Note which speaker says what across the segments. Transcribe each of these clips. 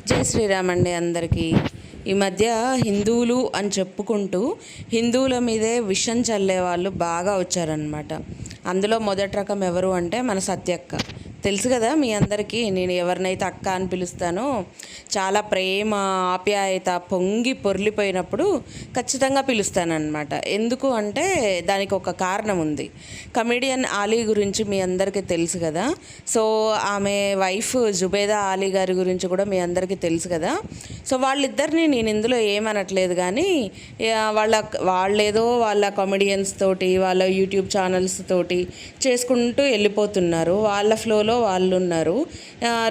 Speaker 1: జై శ్రీరామ్ అండి అందరికీ. ఈ మధ్య హిందువులు అని చెప్పుకుంటూ హిందువుల మీదే విషం చల్లే వాళ్ళు బాగా వచ్చారనమాట. అందులో మొదటి రకం ఎవరు అంటే మన సత్యక్క. తెలుసు కదా మీ అందరికీ, నేను ఎవరినైతే అక్క అని పిలుస్తానో చాలా ప్రేమ ఆప్యాయత పొంగి పొర్లిపోయినప్పుడు ఖచ్చితంగా పిలుస్తానన్నమాట. ఎందుకు అంటే దానికి ఒక కారణం ఉంది. కమెడియన్ ఆలీ గురించి మీ అందరికీ తెలుసు కదా. సో ఆమె వైఫ్ జుబేదా ఆలీ గారి గురించి కూడా మీ అందరికీ తెలుసు కదా. సో వాళ్ళిద్దరిని నేను ఇందులో ఏమనట్లేదు, కానీ వాళ్ళేదో వాళ్ళ కామెడియన్స్ తోటి వాళ్ళ యూట్యూబ్ ఛానల్స్ తోటి చేసుకుంటూ వెళ్ళిపోతున్నారు, వాళ్ళ ఫ్లోలో వాళ్ళు ఉన్నారు.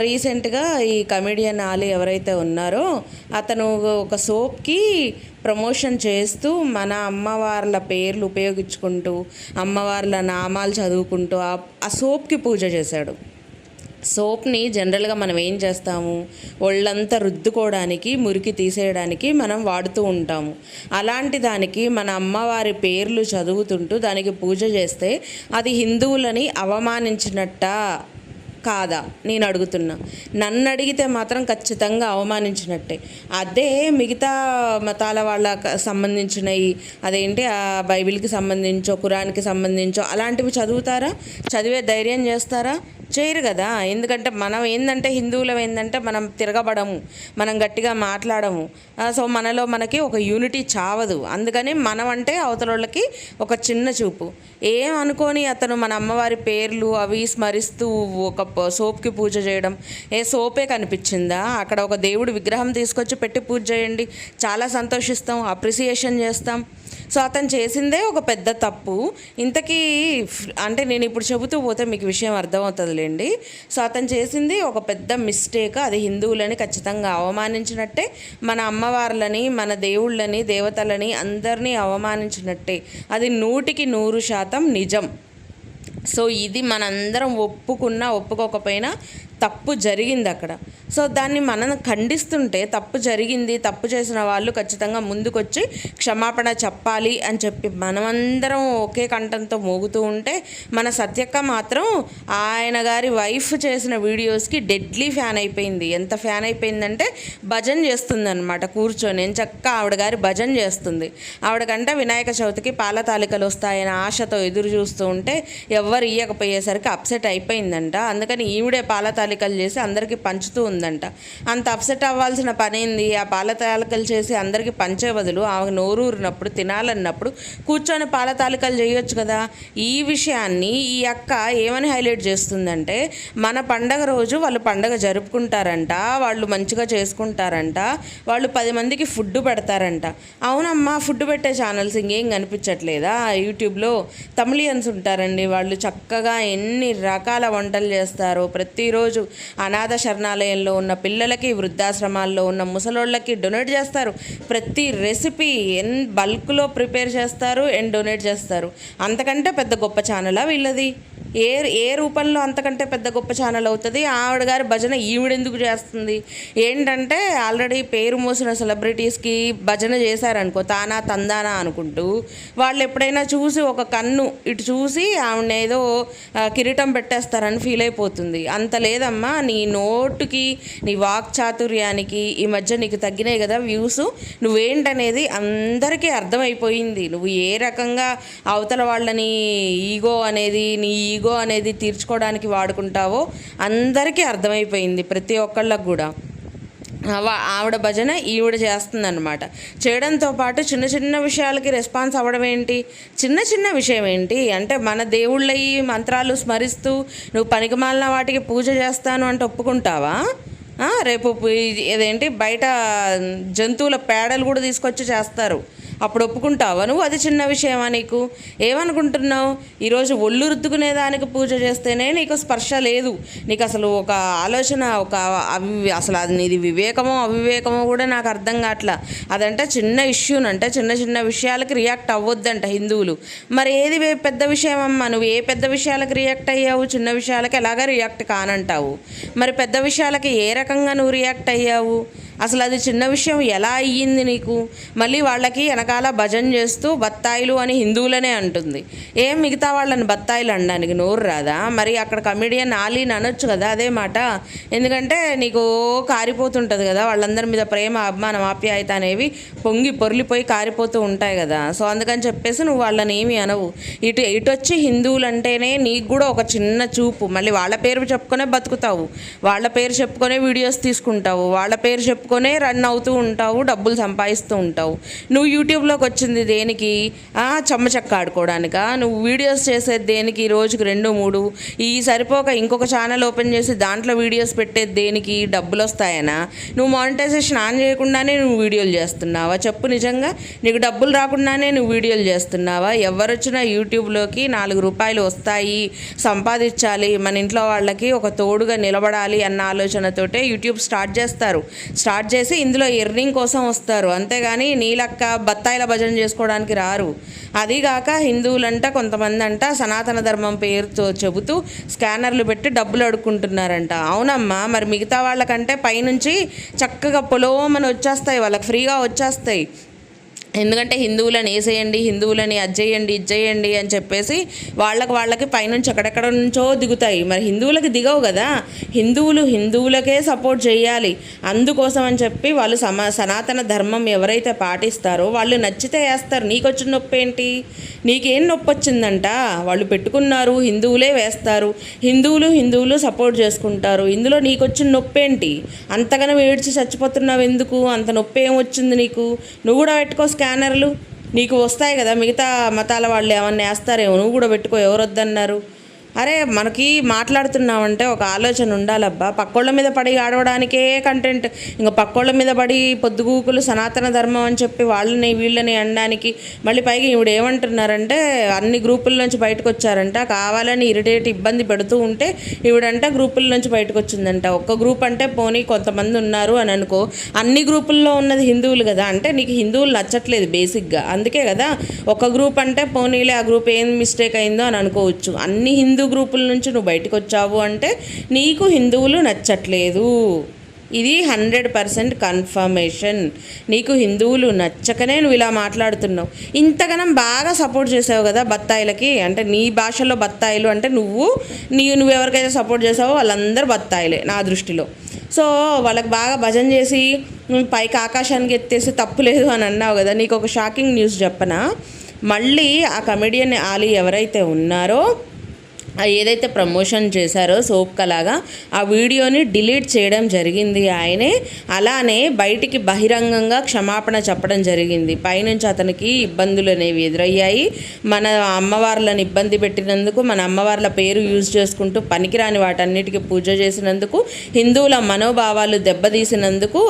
Speaker 1: రీసెంట్గా ఈ కమెడియన్ ఆలీ ఎవరైతే ఉన్నారో అతను ఒక సోప్కి ప్రమోషన్ చేస్తూ మన అమ్మవార్ల పేర్లు ఉపయోగించుకుంటూ అమ్మవార్ల నామాలు చదువుకుంటూ ఆ సోప్కి పూజ చేశాడు. సోప్ని జనరల్గా మనం ఏం చేస్తాము, ఒళ్ళంతా రుద్దుకోవడానికి మురికి తీసేయడానికి మనం వాడుతూ ఉంటాము. అలాంటి దానికి మన అమ్మవారి పేర్లు చదువుతుంటూ దానికి పూజ చేస్తే అది హిందువులని అవమానించినట్ట కాదా నేను అడుగుతున్నా. నన్ను అడిగితే మాత్రం ఖచ్చితంగా అవమానించినట్టే. అదే మిగతా మతాల వాళ్ళకి సంబంధించినవి, అదేంటి ఆ బైబిల్కి సంబంధించో ఖురాన్కి సంబంధించో అలాంటివి చదువుతారా? చదివే ధైర్యం చేస్తారా? చేయరు కదా. ఎందుకంటే మనం ఏంటంటే హిందువులం ఏంటంటే మనం తిరగబడము, మనం గట్టిగా మాట్లాడము. సో మనలో మనకి ఒక యూనిటీ చావదు. అందుకని మనం అంటే అవతలోళ్ళకి ఒక చిన్న చూపు. ఏమనుకొని అతను మన అమ్మవారి పేర్లు అవి స్మరిస్తూ ఒక సోప్కి పూజ చేయడం, సోపే కనిపించిందా? అక్కడ ఒక దేవుడు విగ్రహం తీసుకొచ్చి పెట్టి పూజ చేయండి, చాలా సంతోషిస్తాం, అప్రిసియేషన్ చేస్తాం. సో అతను చేసిందే ఒక పెద్ద తప్పు. ఇంతకీ అంటే నేను ఇప్పుడు చెబుతూ పోతే మీకు విషయం అర్థమవుతుందిలేండి. సో అతను చేసింది ఒక పెద్ద మిస్టేక్. అది హిందువులని ఖచ్చితంగా అవమానించినట్టే, మన అమ్మవార్లని మన దేవుళ్ళని దేవతలని అందరినీ అవమానించినట్టే. అది 100% నిజం. సో ఇది మనందరం ఒప్పుకున్నా ఒప్పుకోకపోయినా తప్పు జరిగింది అక్కడ. సో దాన్ని మనం ఖండిస్తుంటే తప్పు జరిగింది, తప్పు చేసిన వాళ్ళు ఖచ్చితంగా ముందుకొచ్చి క్షమాపణ చెప్పాలి అని చెప్పి మనమందరం ఒకే కంఠంతో మోగుతూ ఉంటే, మన సత్యక్క మాత్రం ఆయన గారి వైఫ్ చేసిన వీడియోస్కి డెడ్లీ ఫ్యాన్ అయిపోయింది. ఎంత ఫ్యాన్ అయిపోయిందంటే భజన చేస్తుంది అనమాట. కూర్చొని చక్క ఆవిడ గారి భజన చేస్తుంది. ఆవిడకంటే వినాయక చవితికి పాల తాలికలు వస్తాయని ఆశతో ఎదురు చూస్తూ ఉంటే ఎవ్వరు ఇయ్యకపోయేసరికి అప్సెట్ అయిపోయిందంట. అందుకని ఈవిడే పాల తాలికలు చేసి అందరికీ పంచుతూ ఉందంట. అంత అప్సెట్ అవ్వాల్సిన పనేంది? ఆ పాల తాలికలు చేసి అందరికీ పంచే బదులు ఆమె నోరూరినప్పుడు తినాలన్నప్పుడు కూర్చొని పాల తాలికలు చేయొచ్చు కదా. ఈ విషయాన్ని ఈ అక్క ఏమని హైలైట్ చేస్తుందంటే, మన పండగ రోజు వాళ్ళు పండగ జరుపుకుంటారంట, వాళ్ళు మంచిగా చేసుకుంటారంట, వాళ్ళు 10 మందికి ఫుడ్ పెడతారంట. అవునమ్మా, ఫుడ్ పెట్టే ఛానల్స్ ఇంకేం కనిపించట్లేదా యూట్యూబ్లో? తమిళియన్స్ ఉంటారండి, వాళ్ళు చక్కగా ఎన్ని రకాల వంటలు చేస్తారో. ప్రతిరోజు అనాథ శరణాలయంలో ఉన్న పిల్లలకి, వృద్ధాశ్రమాల్లో ఉన్న ముసలోళ్ళకి డొనేట్ చేస్తారు. ప్రతి రెసిపీ బల్క్లో ప్రిపేర్ చేస్తారు అండ్ డొనేట్ చేస్తారు. అంతకంటే పెద్ద గొప్ప ఛానలా వీళ్ళది? ఏ రూపంలో అంతకంటే పెద్ద గొప్ప ఛానల్ అవుతుంది? ఆవిడ గారి భజన ఈవిడెందుకు చేస్తుంది? ఏంటంటే ఆల్రెడీ పేరు మోసిన సెలబ్రిటీస్కి భజన చేశారనుకో, తానా తందానా అనుకుంటూ, వాళ్ళు ఎప్పుడైనా చూసి ఒక కన్ను ఇటు చూసి ఆవిడ ఏదో కిరీటం పెట్టేస్తారని ఫీల్ అయిపోతుంది. అంత లేదమ్మా, నీ నోటుకి నీ వాక్ చాతుర్యానికి ఈ మధ్య నీకు తగ్గినాయి కదా వ్యూస్. నువ్వేంటనేది అందరికీ అర్థమైపోయింది. నువ్వు ఏ రకంగా అవతల వాళ్ళని నీ ఈగో అనేది తీర్చుకోవడానికి వాడుకుంటావో అందరికీ అర్థమైపోయింది, ప్రతి ఒక్కళ్ళకు కూడా. ఆవిడ భజన ఈవిడ చేస్తుందన్నమాట. చేయడంతో పాటు చిన్న చిన్న విషయాలకి రెస్పాన్స్ అవ్వడం ఏంటి? చిన్న విషయం ఏంటి అంటే, మన దేవుళ్ళయి మంత్రాలు స్మరిస్తూ నువ్వు పనికిమాలిన వాటికి పూజ చేస్తాను అంటే ఒప్పుకుంటావా? రేపు ఏదేంటి బయట జంతువుల పేడలు కూడా తీసుకొచ్చి చేస్తారు, అప్పుడు ఒప్పుకుంటావా నువ్వు? అది చిన్న విషయమా నీకు? ఏమనుకుంటున్నావు? ఈరోజు ఒళ్ళు రుద్దుకునే దానికి పూజ చేస్తేనే నీకు స్పర్శ లేదు, నీకు అసలు ఒక ఆలోచన అసలు అది నీది వివేకమో అవివేకమో కూడా నాకు అర్థం కావట్లా. అదంటే చిన్న ఇష్యూనంటే చిన్న విషయాలకి రియాక్ట్ అవ్వద్దంట హిందువులు. మరి ఏది పెద్ద విషయం అమ్మా? నువ్వు ఏ పెద్ద విషయాలకు రియాక్ట్ అయ్యావు? చిన్న విషయాలకి ఎలాగా రియాక్ట్ కానంటావు? మరి పెద్ద విషయాలకి ఏ రకంగా నువ్వు రియాక్ట్ అయ్యావు? అసలు అది చిన్న విషయం ఎలా అయ్యింది నీకు? మళ్ళీ వాళ్ళకి వెనకాల భజన చేస్తూ బత్తాయిలు అని హిందువులనే అంటుంది. ఏం మిగతా వాళ్ళని బత్తాయిలు అనడానికి నోరు రాదా? మరి అక్కడ కమెడియన్ ఆలీని అనొచ్చు కదా అదే మాట. ఎందుకంటే నీకు కారిపోతుంటుంది కదా, వాళ్ళందరి మీద ప్రేమ అభిమానం ఆప్యాయత అనేవి పొంగి పొర్లిపోయి కారిపోతూ ఉంటాయి కదా. సో అందుకని చెప్పేసి నువ్వు వాళ్ళని ఏమి అనవు. ఇటు వచ్చి హిందువులు అంటేనే నీకు కూడా ఒక చిన్న చూపు. మళ్ళీ వాళ్ళ పేరు చెప్పుకొనే బతుకుతావు, వాళ్ళ పేరు చెప్పుకొనే వీడియోస్ తీసుకుంటావు, వాళ్ళ పేరు చెప్పుకొనే రన్ అవుతూ ఉంటావు, డబ్బులు సంపాదిస్తూ ఉంటావు. నువ్వు యూట్యూబ్లోకి వచ్చింది దేనికి? చెమ్మచక్క ఆడుకోవడానికా? నువ్వు వీడియోస్ చేసేది దేనికి? రోజుకి 2-3 ఈ సరిపోక ఇంకొక ఛానల్ ఓపెన్ చేసి దాంట్లో వీడియోస్ పెట్టేది దేనికి? డబ్బులు వస్తాయనా? నువ్వు మానిటైజేషన్ ఆన్ చేయకుండానే నువ్వు వీడియోలు చేస్తున్నావా? చెప్పు నిజంగా. నీకు డబ్బులు రాకుండానే నువ్వు వీడియోలు చేస్తున్నావా? ఎవరొచ్చినా యూట్యూబ్లోకి 4 రూపాయలు వస్తాయి, సంపాదించాలి, మన ఇంట్లో వాళ్ళకి ఒక తోడుగా నిలబడాలి అన్న ఆలోచనతోటే యూట్యూబ్ స్టార్ట్ చేస్తారు. స్టార్ట్ చేసి ఇందులో ఎర్నింగ్ కోసం వస్తారు, అంతేగాని నీలక్క బత్తాయిల భజన చేసుకోవడానికి రారు. అదిగాక హిందువులంట కొంతమంది అంట సనాతన ధర్మం పేరుతో చెబుతూ స్కానర్లు పెట్టి డబ్బులు అడుక్కుంటున్నారంట. అవునమ్మా, మరి మిగతా వాళ్ళకంటే పైనుంచి చక్కగా పొలోమని వచ్చేస్తాయి, వాళ్ళకి ఫ్రీగా వచ్చేస్తాయి. ఎందుకంటే హిందువులని వేసేయండి, హిందువులని అజ్జేయండి ఇజ్జేయండి అని చెప్పేసి వాళ్ళకి పైనుంచి ఎక్కడెక్కడ నుంచో దిగుతాయి. మరి హిందువులకి దిగవు కదా. హిందువులకే సపోర్ట్ చేయాలి. అందుకోసం అని చెప్పి వాళ్ళు సనాతన ధర్మం ఎవరైతే పాటిస్తారో వాళ్ళు నచ్చితే వేస్తారు. నీకు వచ్చిన నొప్పి ఏంటి? నీకేం నొప్పి వచ్చిందంట? వాళ్ళు పెట్టుకున్నారు, హిందువులే వేస్తారు, హిందువులు సపోర్ట్ చేసుకుంటారు. ఇందులో నీకు వచ్చిన నొప్పి ఏంటి? అంతగానో ఏడ్చి చచ్చిపోతున్నావు ఎందుకు? అంత నొప్పి ఏం వచ్చింది నీకు? నువ్వు కూడా పెట్టుకో స్కానర్లు, నీకు వస్తాయి కదా. మిగతా మతాల వాళ్ళు ఏమన్నా వేస్తారేమో, నువ్వు కూడా పెట్టుకో, ఎవరు వద్దన్నారు? అరే మనకి మాట్లాడుతున్నామంటే ఒక ఆలోచన ఉండాలబ్బా. పక్కోళ్ళ మీద పడి ఆడవడానికే కంటెంట్, ఇంకా పక్కోళ్ళ మీద పడి పొద్దుగూకులు సనాతన ధర్మం అని చెప్పి వాళ్ళని వీళ్ళని అనడానికి. మళ్ళీ పైగా ఇవిడు ఏమంటున్నారంటే అన్ని గ్రూపుల నుంచి బయటకు వచ్చారంట, కావాలని ఇరిటేట్ ఇబ్బంది పెడుతూ ఉంటే ఇవిడంట గ్రూపుల నుంచి బయటకు వచ్చిందంట. ఒక్క గ్రూప్ అంటే పోనీ కొంతమంది ఉన్నారు అని అనుకో, అన్ని గ్రూపుల్లో ఉన్నది హిందువులు కదా. అంటే నీకు హిందువులు నచ్చట్లేదు బేసిక్గా, అందుకే కదా. ఒక గ్రూప్ అంటే పోనీలే ఆ గ్రూప్ ఏం మిస్టేక్ అయిందో అని అనుకోవచ్చు. అన్ని హిందూ గ్రూపుల నుంచి నువ్వు బయటకు వచ్చావు అంటే నీకు హిందువులు నచ్చట్లేదు. ఇది 100% కన్ఫర్మేషన్. నీకు హిందువులు నచ్చకనే నువ్వు ఇలా మాట్లాడుతున్నావు. ఇంతగానం బాగా సపోర్ట్ చేసావు కదా బత్తాయిలకి. అంటే నీ భాషలో బత్తాయిలు అంటే నువ్వు ఎవరికైతే సపోర్ట్ చేసావో వాళ్ళందరూ బత్తాయిలే నా దృష్టిలో. సో వాళ్ళకి బాగా భజన చేసి పైకి ఆకాశానికి ఎత్తేసి తప్పు లేదు అని అన్నావు కదా. నీకు ఒక షాకింగ్ న్యూస్ చెప్పనా? మళ్ళీ ఆ కమెడియన్ ఆలీ ఎవరైతే ఉన్నారో, ఏదైతే ప్రమోషన్ చేశారో సోప్ కలాగా, ఆ వీడియోని డిలీట్ చేయడం జరిగింది ఆయనే. అలానే బయటికి బహిరంగంగా క్షమాపణ చెప్పడం జరిగింది. పైనుంచి అతనికి ఇబ్బందులు అనేవి ఎదురయ్యాయి. మన అమ్మవార్లను ఇబ్బంది పెట్టినందుకు, మన అమ్మవార్ల పేరు యూజ్ చేసుకుంటూ పనికిరాని వాటన్నిటికీ పూజ చేసినందుకు, హిందువుల మనోభావాలు దెబ్బతీసినందుకు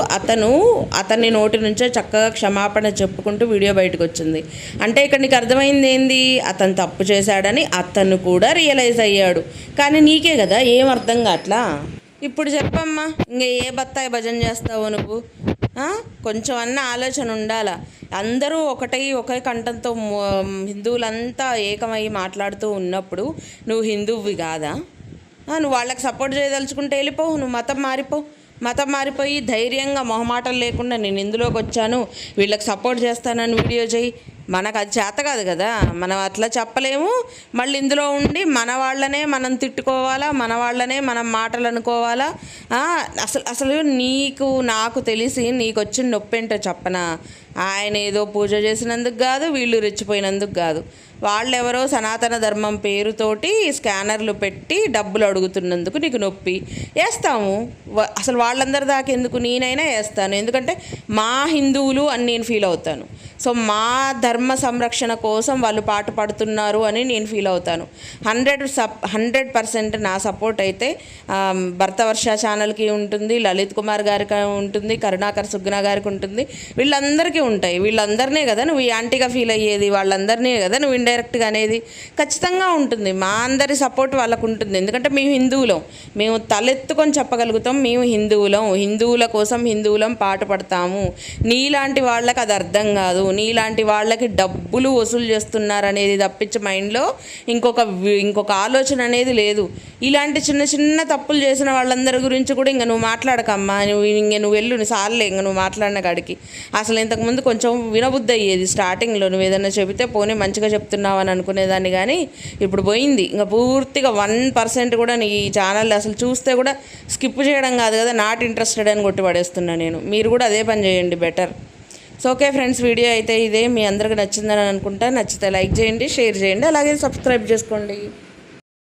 Speaker 1: అతని నోటి నుంచే చక్కగా క్షమాపణ చెప్పుకుంటూ వీడియో బయటకు వచ్చింది. అంటే ఇక్కడ నీకు అర్థమైంది ఏంది? అతను తప్పు చేశాడని అతను కూడా రియలైజ్ అయ్యాడు. కానీ నీకే కదా ఏం అర్థం కావట్లా. ఇప్పుడు చెప్పమ్మా, ఇంకా ఏ బత్తాయి భజన చేస్తావు నువ్వు? కొంచెం అన్న ఆలోచన ఉండాలా. అందరూ ఒకే కంఠంతో హిందువులంతా ఏకమై మాట్లాడుతూ ఉన్నప్పుడు నువ్వు హిందువువి కాదా? నువ్వు వాళ్ళకి సపోర్ట్ చేయదలుచుకుంటే వెళ్ళిపో, నువ్వు మతం మారిపోయి ధైర్యంగా మొహమాటలు లేకుండా నేను ఇందులోకి వచ్చాను, వీళ్ళకి సపోర్ట్ చేస్తానని వీడియో చేయి. మనకు అది చేత కాదు కదా, మనం అట్లా చెప్పలేము. మళ్ళీ ఇందులో ఉండి మన వాళ్ళనే మనం తిట్టుకోవాలా, మన వాళ్ళనే మనం మాటలు అనుకోవాలా? అసలు నాకు తెలిసి నీకు వచ్చిన నొప్పి ఏంటో చెప్పనా? ఆయన ఏదో పూజ చేసినందుకు కాదు, వీళ్ళు రెచ్చిపోయినందుకు కాదు. వాళ్ళెవరో సనాతన ధర్మం పేరుతోటి స్కానర్లు పెట్టి డబ్బులు అడుగుతున్నందుకు నీకు నొప్పి. వేస్తాము, అసలు వాళ్ళందరి దాకా ఎందుకు, నేనైనా వేస్తాను. ఎందుకంటే మా హిందువులు అని నేను ఫీల్ అవుతాను. సో మా ధర్మ సంరక్షణ కోసం వాళ్ళు పాటు పడుతున్నారు అని నేను ఫీల్ అవుతాను. 100% నా సపోర్ట్ అయితే భర్తవర్ష ఛానల్కి ఉంటుంది, లలిత్ కుమార్ గారికి ఉంటుంది, కరుణాకర్ సుగ్నా గారికి ఉంటుంది, వీళ్ళందరికీ ఉంటాయి. వీళ్ళందరినీ కదా నువ్వు ఈ యాంటీగా ఫీల్ అయ్యేది, వాళ్ళందరినీ కదా నువ్వు ఇండైరెక్ట్గా అనేది. ఖచ్చితంగా ఉంటుంది. మా అందరి సపోర్ట్ వాళ్ళకు ఉంటుంది. ఎందుకంటే మేము హిందువులం, మేము తలెత్తుకొని చెప్పగలుగుతాం మేము హిందువులం, హిందువుల కోసం హిందువులం పాటుపడతాము. నీలాంటి వాళ్ళకి అది అర్థం కాదు, నీలాంటి వాళ్ళకి డబ్బులు వసూలు చేస్తున్నారనేది తప్పించి మైండ్లో ఇంకొక ఆలోచన అనేది లేదు. ఇలాంటి చిన్న చిన్న తప్పులు చేసిన వాళ్ళందరి గురించి కూడా ఇంక నువ్వు మాట్లాడకమ్మా, నువ్వు వెళ్ళు, నీ సార్లే ఇంక నువ్వు మాట్లాడిన కాడికి. అసలు ఇంతకుముందు కొంచెం వినబుద్ధి అయ్యేది స్టార్టింగ్లో, నువ్వు ఏదైనా చెబితే పోనీ మంచిగా చెప్తున్నావు అని అనుకునేదాన్ని. కానీ ఇప్పుడు పోయింది, ఇంకా పూర్తిగా 1% కూడా నీ ఛానల్ అసలు చూస్తే కూడా స్కిప్ చేయడం కాదు కదా, నాట్ ఇంట్రెస్టెడ్ అని కొట్టి పడేస్తున్నా నేను. మీరు కూడా అదే పని చేయండి, better. So okay friends, video అయితే ఇదే. మీ అందరికి నచ్చిందని అనుకుంటా. నచ్చితే లైక్ చేయండి, షేర్ చేయండి, అలాగే సబ్స్క్రైబ్ చేసుకోండి.